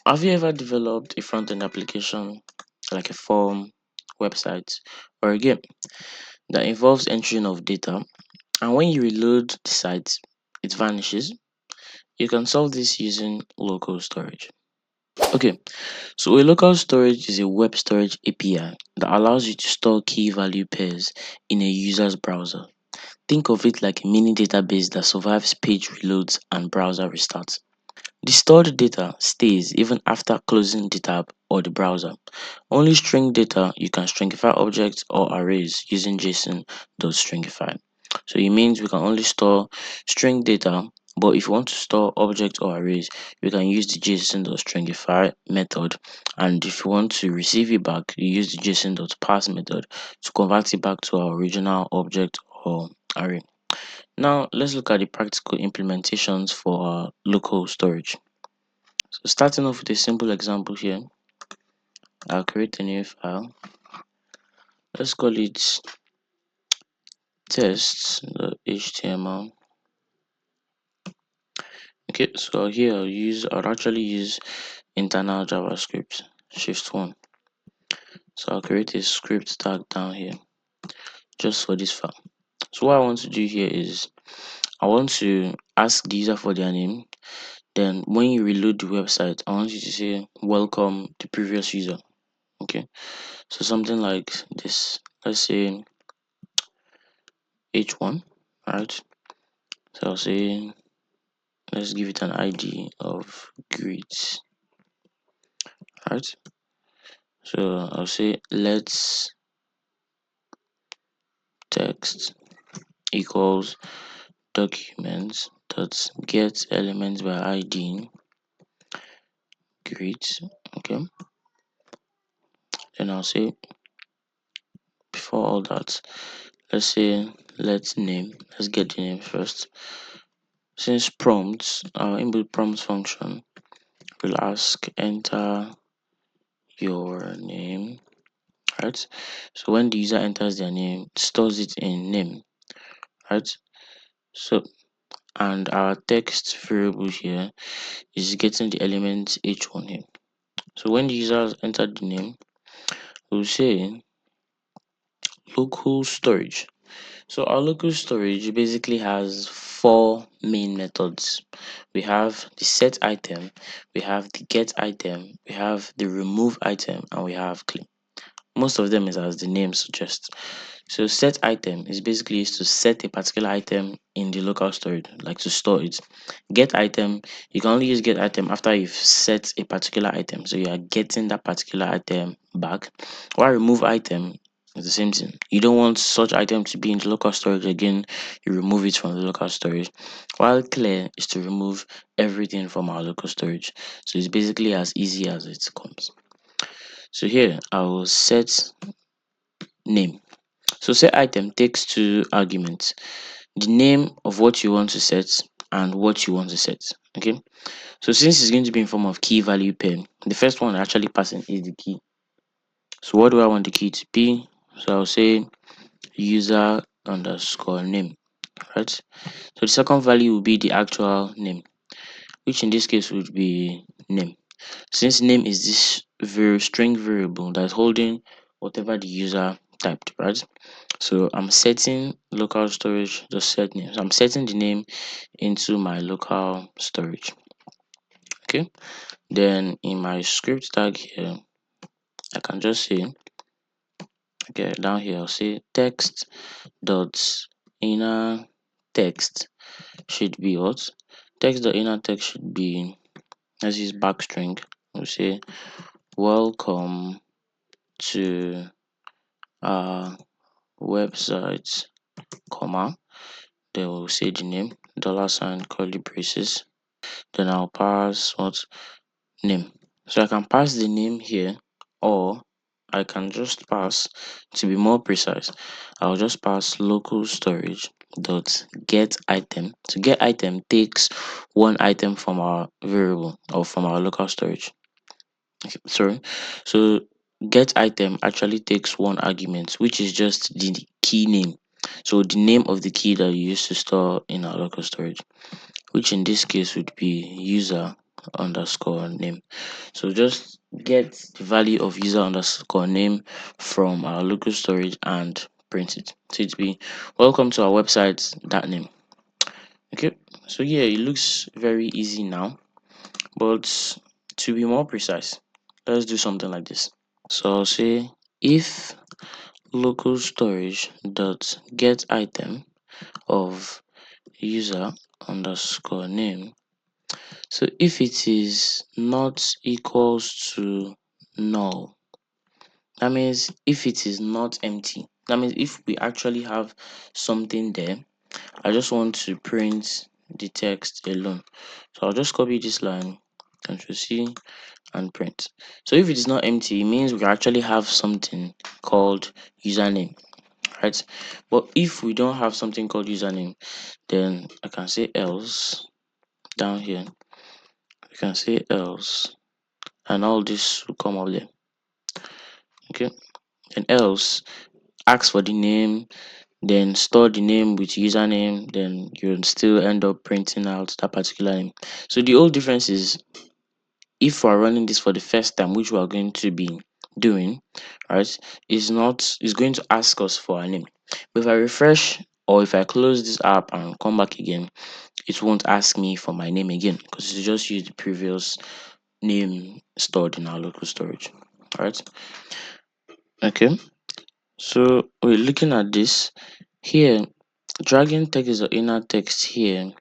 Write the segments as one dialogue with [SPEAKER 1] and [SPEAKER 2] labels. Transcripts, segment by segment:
[SPEAKER 1] Have you ever developed a front-end application like a form, website, or a game that involves entering of data, and when you reload the site, it vanishes? You can solve this using local storage. Okay, so a local storage is a web storage API that allows you to store key value pairs in a user's browser. Think of it like a mini database that survives page reloads and browser restarts. The stored data stays even after closing the tab or the browser. Only string data you can stringify objects or arrays using JSON.stringify. So it means we can only store string data, but if you want to store objects or arrays, you can use the JSON.stringify method. And if you want to receive it back, you use the JSON.parse method to convert it back to our original object or array. Now let's look at the practical implementations for our local storage. So starting off with a simple example here, I'll create a new file. Let's call it test.html. Okay, so here I'll actually use internal JavaScript shift 1. So I'll create a script tag down here just for this file. So what I want to do here is I want to ask the user for their name. Then when you reload the website, I want you to say welcome the previous user. Okay, so something like this. Let's say h1. Right, so I'll say let's give it an ID of greet. Right, so I'll say let's text equals documents dot get elements by ID greet. Okay, then I'll say before all that, let's say let's get the name first. Since prompts, our inbuilt prompts function will ask enter your name. Right, so when the user enters their name, it stores it in name. Right, so and our text variable here is getting the element h1 here. So when the user has entered the name, we'll say local storage. So our local storage basically has four main methods. We have the set item, we have the get item, we have the remove item, and we have clean. Most of them is as the name suggests. So set item is basically used to set a particular item in the local storage, like to store it. Get item, you can only use get item after you've set a particular item, so you are getting that particular item back. While remove item is the same thing. You don't want such item to be in the local storage again, you remove it from the local storage. While clear is to remove everything from our local storage. So it's basically as easy as it comes. So here I will set name. So set item takes two arguments: the name of what you want to set and what you want to set. Okay, so since it's going to be in form of key value pair, the first one actually passing is the key. So what do I want the key to be? So I'll say user underscore name. Right, so the second value will be the actual name, which in this case would be name. Since name is this string variable that's holding whatever the user typed, right? So I'm setting local storage the set name. So I'm setting the name into my local storage. Okay, then in my script tag here, I can just say, okay, down here I'll say text dot inner text should be what? Text dot inner text should be, let's use backstring. We'll say welcome to our website, comma, then we'll say the name, $ curly braces, then I'll pass what? Name. So I can pass the name here, or I can just pass, to be more precise, I'll just pass local storage dot get item. So get item takes one item from our variable or from our local storage. Okay, sorry. So get item actually takes one argument, which is just the key name. So the name of the key that you use to store in our local storage, which in this case would be user underscore name. So just get the value of user underscore name from our local storage and print it. So it be welcome to our website, that name. Okay, so yeah, it looks very easy now, but to be more precise, let's do something like this. So I'll say if local storage dot get item of user underscore name. So if it is not equals to null, that means if it is not empty, that means if we actually have something there, I just want to print the text alone. So I'll just copy this line, Ctrl C and print. So if it is not empty, it means we actually have something called username, right? But if we don't have something called username, then I can say else down here. I can say else, and all this will come up there. Okay, and else ask for the name, then store the name with username, then you'll still end up printing out that particular name. So the whole difference is if we're running this for the first time, which we are going to be doing, right, is going to ask us for a name. But if I refresh or if I close this app and come back again, it won't ask me for my name again because it just used the previous name stored in our local storage. All right. Okay. So we're looking at this here, dragging text or inner text here.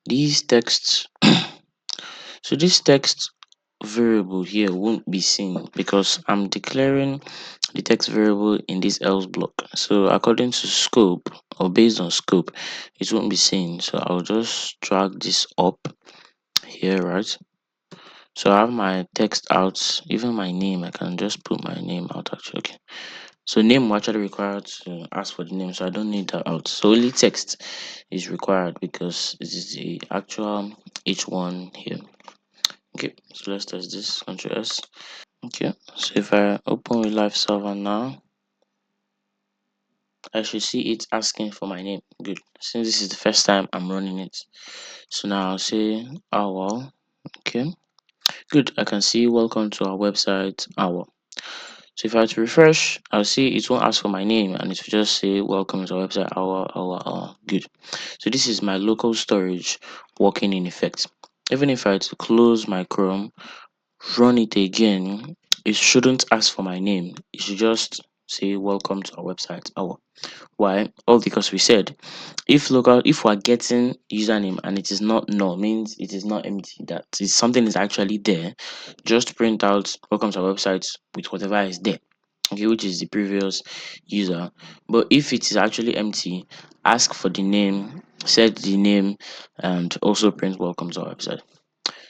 [SPEAKER 1] These texts, so this text variable here won't be seen because I'm declaring the text variable in this else block. So according to scope or based on scope, it won't be seen. So I'll just drag this up here, right? So I have my text out, even my name. I can just put my name out actually. Okay. So name will actually required to ask for the name, so I don't need that out. So only text is required because this is the actual H1 here. Okay, so let's test this. Ctrl S. Okay, so if I open with live server now, I should see it asking for my name. Good. Since this is the first time I'm running it. So now I'll say owl. Okay. Good. I can see welcome to our website owl. So if I were to refresh, I'll see it won't ask for my name and it will just say welcome to our website our. Good. So this is my local storage working in effect. Even if I were to close my Chrome, run it again, it shouldn't ask for my name. It should just say welcome to our website our. Why? All because we said if we're getting username and it is not null, means it is not empty, that is something is actually there, just print out welcome to our website with whatever is there, okay, which is the previous user. But if it is actually empty, ask for the name, set the name, and also print welcome to our website.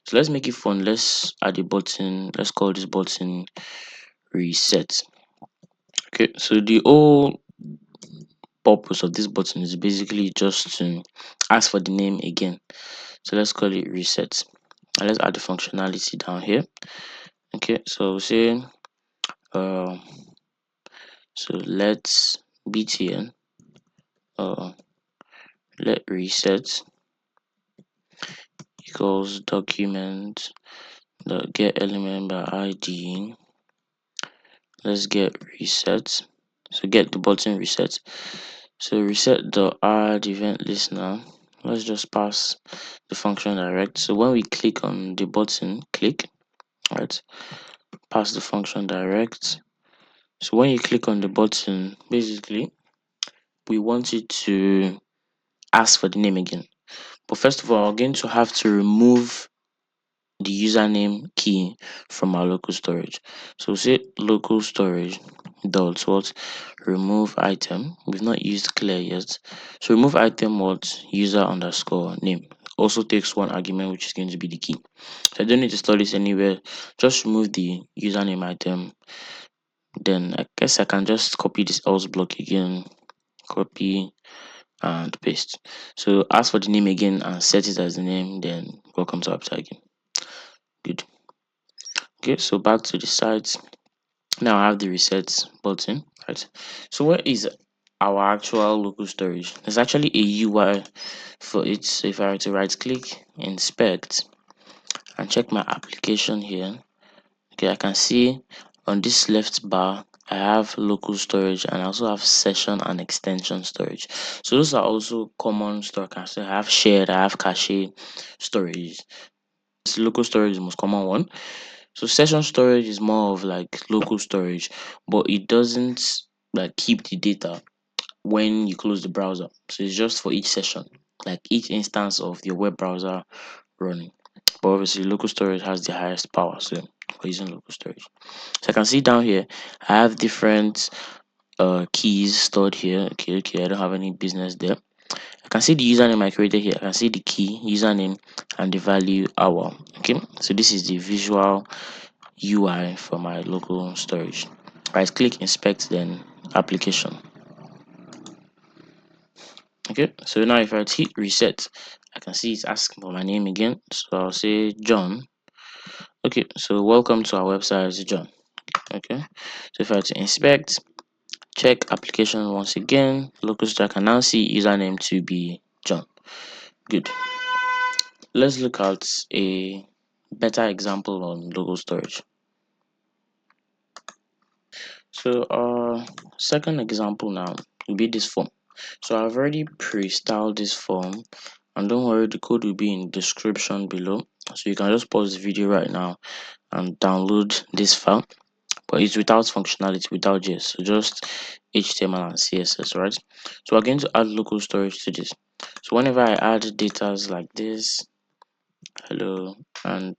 [SPEAKER 1] So let's make it fun. Let's add a button. Let's call this button reset. Okay, so the whole purpose of this button is basically just to ask for the name again. So let's call it reset, and let's add the functionality down here. Okay, so we'll say uh so let's btn let reset equals document the get element by id. Let's get reset, so get the button reset. So reset the add event listener. Let's just pass the function direct. So when we click on the button, click, right, pass the function direct. So when you click on the button, basically we want it to ask for the name again. But first of all, we're going to have to remove the username key from our local storage. So say local storage dot what remove item. We've not used clear yet. So remove item what user underscore name. Also takes one argument, which is going to be the key. So I don't need to store this anywhere. Just remove the username item. Then I guess I can just copy this else block again. Copy and paste. So ask for the name again and set it as the name. Then welcome to website again. Good. Okay, so back to the site. Now I have the reset button, right? So where is our actual local storage? There's actually a UI for it. So if I were to right click, inspect, and check my application here, okay, I can see on this left bar I have local storage and I also have session and extension storage. So those are also common storage. I have shared, I have cache storage. This local storage is the most common one. So session storage is more of like local storage, but it doesn't like keep the data when you close the browser. So it's just for each session, like each instance of your web browser running. But obviously local storage has the highest power, so we're using local storage. So I can see down here I have different keys stored here. Okay, I don't have any business there. I can see the username I created here. I can see the key, username, and the value hour. Okay, so this is the visual UI for my local storage. Right click, inspect, then application. Okay, so now if I hit reset, I can see it's asking for my name again. So I'll say John. Okay, so welcome to our website, John. Okay, so if I to inspect, check application once again, local storage, I can now see username to be John. Good. Let's look at a better example on local storage. So our second example now will be this form. So I've already pre-styled this form, and don't worry, the code will be in the description below, so you can just pause the video right now and download this file. But it's without functionality, without JS, so just HTML and CSS, right? So we're going to add local storage to this. So whenever I add data like this, hello, and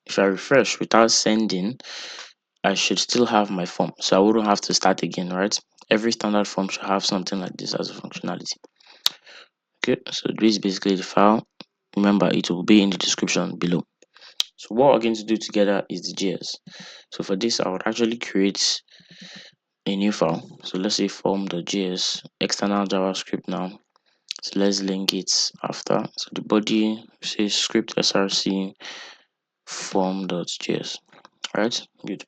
[SPEAKER 1] if I refresh without sending, I should still have my form, so I wouldn't have to start again, right? Every standard form should have something like this as a functionality. Okay, so this is basically the file. Remember, it will be in the description below. So what we're going to do together is the JS. So for this, I would actually create a new file. So let's say form.js, external JavaScript now. So let's link it after. So the body says script src form.js. Right, good.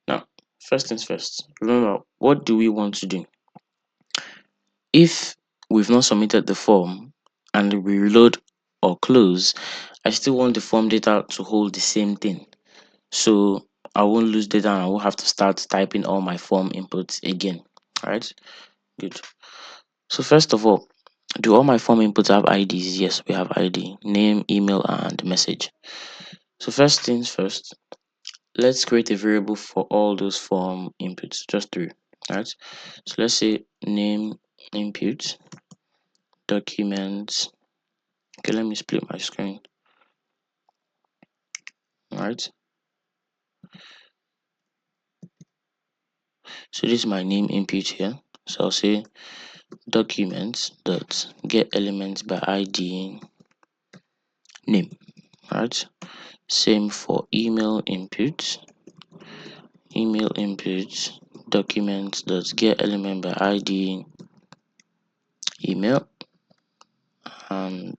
[SPEAKER 1] Now, first things first, remember, what do we want to do? If we've not submitted the form and we reload or close, I still want the form data to hold the same thing. So I won't lose data and I won't have to start typing all my form inputs again. Alright, good. So first of all, do all my form inputs have IDs? Yes, we have ID, name, email, and message. So first things first, let's create a variable for all those form inputs, just three. Alright, so let's say name input documents. Okay, let me split my screen. Alright, so this is my name input here. So I'll say documents dot get elements by ID name. Alright, same for email input documents dot get element by ID email, and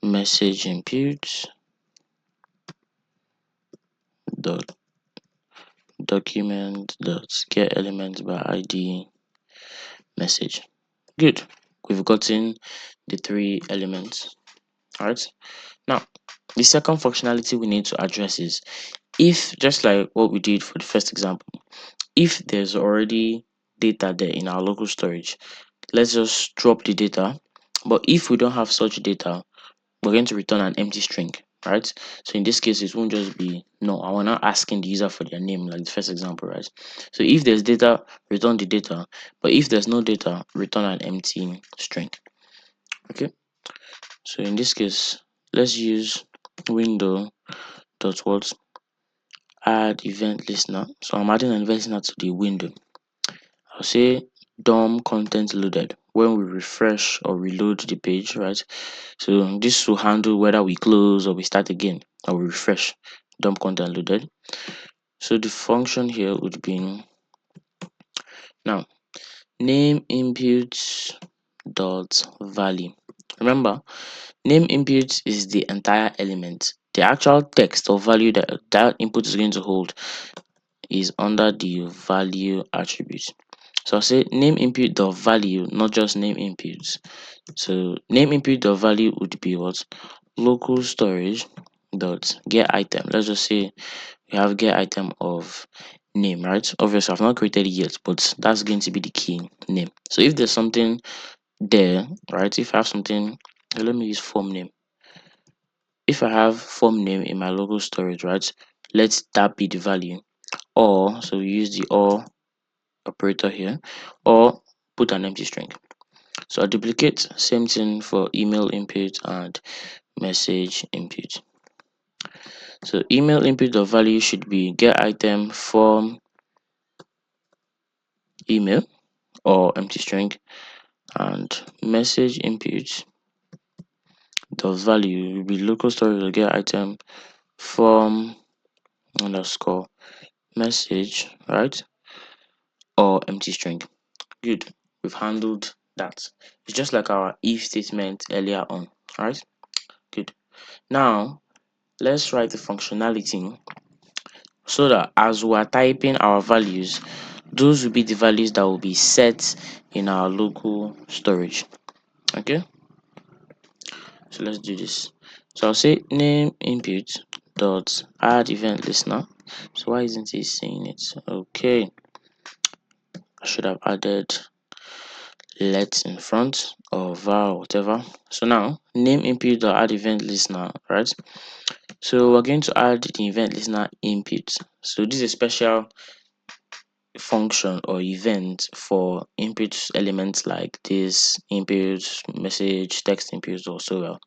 [SPEAKER 1] message input dot document dot get element by ID message. Good, we've gotten the three elements. Alright, now the second functionality we need to address is, if just like what we did for the first example, if there's already data there in our local storage, let's just drop the data. But if we don't have such data, we're going to return an empty string, right? So in this case, it won't just be no, we're not asking the user for their name like the first example, right? So if there's data, return the data, but if there's no data, return an empty string. Okay, so in this case, let's use window dot what add event listener. So I'm adding an event listener to the window. I'll say DOM content loaded when we refresh or reload the page, right? So this will handle whether we close or we start again or we refresh. DOM content loaded. So the function here would be now name input dot value. Remember, name input is the entire element. The actual text or value that that input is going to hold is under the value attribute. So I'll say name input dot value, not just name inputs. So name input dot value would be what? Local storage dot get item. Let's just say we have get item of name, right? Obviously I've not created it yet, but that's going to be the key name. So if there's something there, right? If I have something, let me use form name. If I have form name in my local storage, right? Let that be the value. Or so we use the or operator here, or put an empty string. So I duplicate, same thing for email input and message input. So email input of value should be get item from email or empty string, and message input the value will be local storage will get item from underscore message, right, or empty string. Good, we've handled that. It's just like our if statement earlier on, right? Good. Now let's write the functionality so that as we are typing our values, those will be the values that will be set in our local storage. Okay, so let's do this. So I'll say name input dot add event listener. So why isn't he saying it? Okay, I should have added let in front or var whatever. So now name input dot add event listener, right? So we're going to add the event listener input. So this is a special function or event for input elements like this input, message, text input or so well.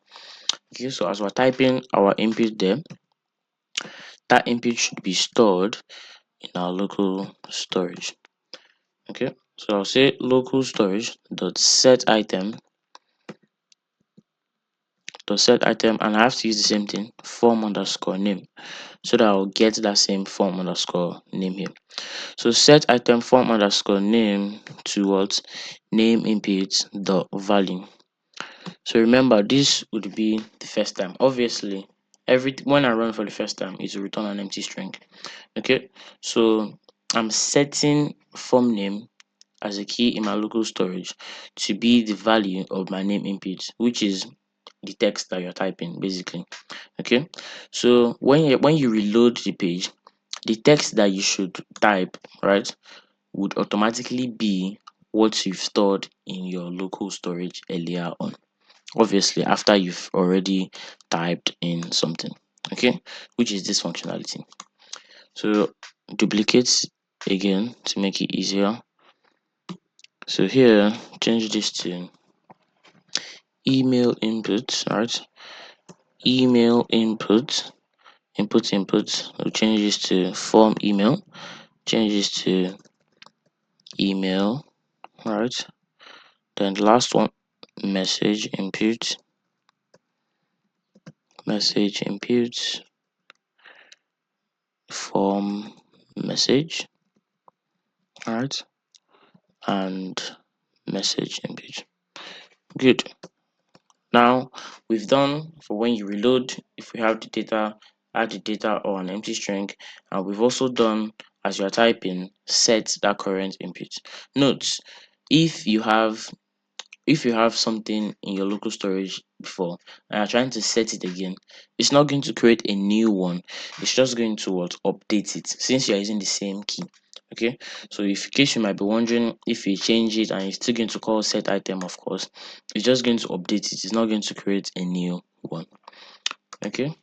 [SPEAKER 1] Okay, so as we're typing our input there, that input should be stored in our local storage. Okay, so I'll say local storage dot set item and I have to use the same thing form underscore name so that I'll get that same form underscore name here. So set item form underscore name to what name input dot value. So remember this would be the first time. Obviously, when I run for the first time, it will return an empty string. Okay, so I'm setting form name as a key in my local storage to be the value of my name input, which is the text that you're typing basically. Okay, so when you reload the page, the text that you should type, right, would automatically be what you've stored in your local storage earlier on, obviously after you've already typed in something. Okay, which is this functionality. So duplicate again to make it easier. So here change this to email input, right? Email input, input. We'll change this to form email, change this to email, right? Then the last one, message input, form message, right? And message input. Good. Now we've done for when you reload, if we have the data, add the data or an empty string, and we've also done as you are typing, set that current input. Note, if you have something in your local storage before and you're trying to set it again, it's not going to create a new one. It's just going to update it since you're using the same key. Okay, so if in case you might be wondering if you change it and it's still going to call set item, of course, it's just going to update it. It's not going to create a new one. Okay,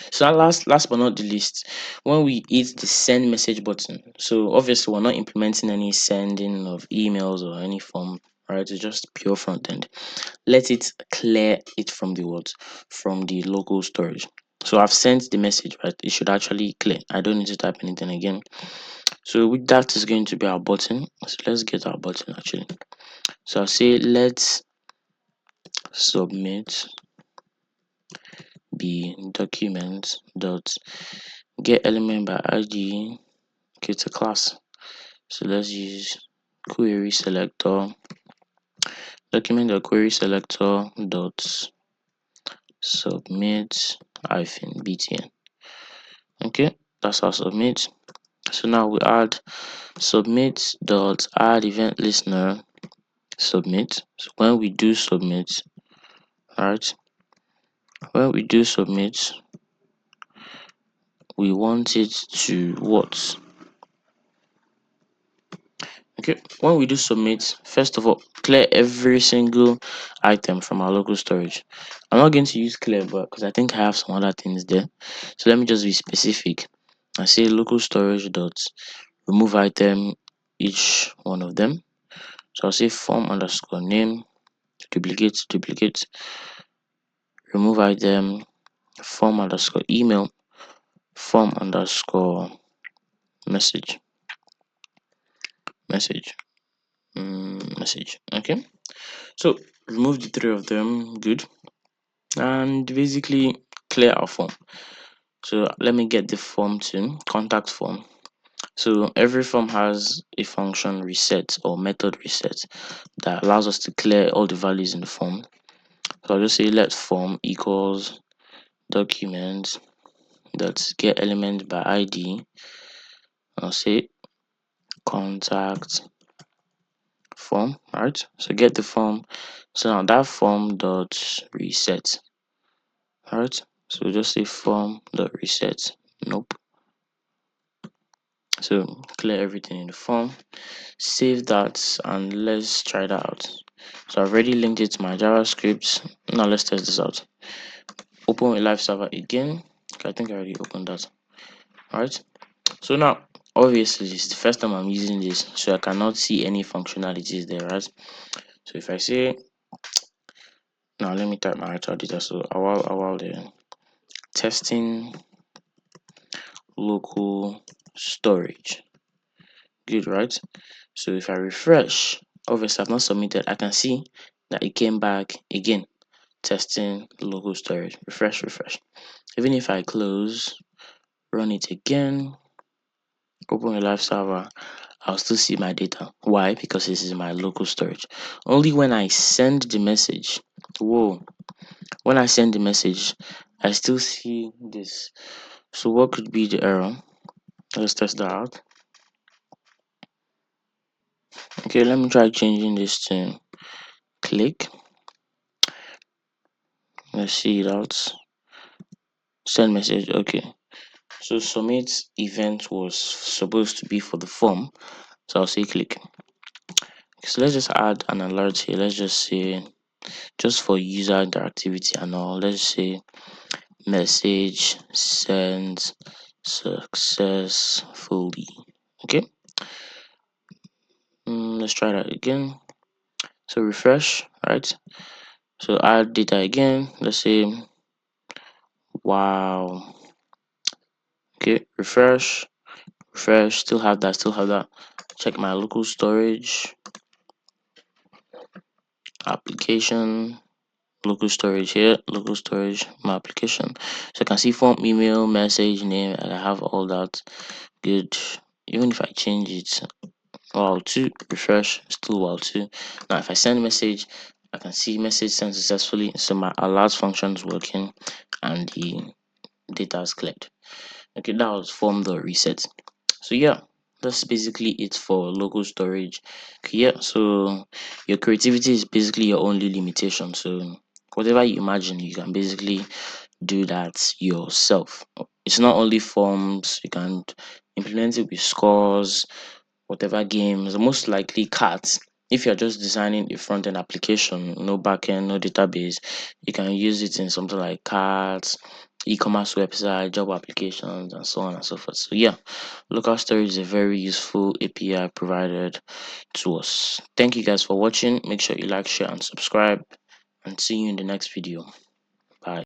[SPEAKER 1] so last but not the least, when we hit the send message button, so obviously we're not implementing any sending of emails or any form, right? It's just pure front end. Let it clear it from the local storage. So I've sent the message, right? It should actually clear. I don't need to type anything again. So with that is going to be our button. So let's get our button actually. So I'll say let's submit be document dot get element by id. Okay, it's a class. So let's use query selector document dot query selector dot submit hyphen btn. Okay, that's our submit. So now we add submit dot add event listener submit. So when we do submit, right? When we do submit, we want it to what? Okay, when we do submit, first of all, clear every single item from our local storage. I'm not going to use clear, but because I think I have some other things there. So let me just be specific. I say local storage dot remove item, each one of them. So I'll say form underscore name, duplicate, remove item, form underscore email, form underscore message, message, message. Okay, so remove the three of them. Good. And basically clear our form. So let me get the form to contact form. So every form has a function reset or method reset that allows us to clear all the values in the form. So I'll just say let form equals document dot get element by id. I'll say contact form, right? So get the form. So now that form dot reset, right? So just say form dot reset. Nope. So clear everything in the form, save that, and let's try that out. So I've already linked it to my JavaScript. Now let's test this out. Open a live server again. Okay, I think I already opened that. Alright. So now obviously it's the first time I'm using this, so I cannot see any functionalities there, right? So if I say now, let me type my actual data. So while the testing local storage. Good, right? So if I refresh, obviously I've not submitted, I can see that it came back again. Testing local storage. Refresh. Even if I close, run it again, open a live server, I'll still see my data. Why? Because this is my local storage. Only when I send the message, whoa, when I send the message, I still see this. So what could be the error? Let's test that out. Okay, let me try changing this to click. Let's see it out. Send message. Okay. So submit event was supposed to be for the form. So I'll say click. Okay, so let's just add an alert here. Let's just say just for user interactivity and all. Let's say message sent successfully. Okay. Let's try that again. So refresh, right? So add data again. Let's say wow. Okay, refresh, still have that. Check my local storage application, local storage here, local storage, my application. So I can see form, email, message, name, and I have all that. Good. Even if I change it, wow, 2, refresh, still wow, 2. Now if I send message, I can see message sent successfully. So my alert function is working and the data is cleared. Okay, that was form the reset. So yeah, that's basically it for local storage. Okay, yeah, so your creativity is basically your only limitation. So whatever you imagine, you can basically do that yourself. It's not only forms, you can implement it with scores, whatever games, most likely cards. If you're just designing a front end application, no backend, no database, you can use it in something like cards, e-commerce website, job applications, and so on and so forth. So yeah, local storage is a very useful API provided to us. Thank you guys for watching. Make sure you like, share, and subscribe, and see you in the next video.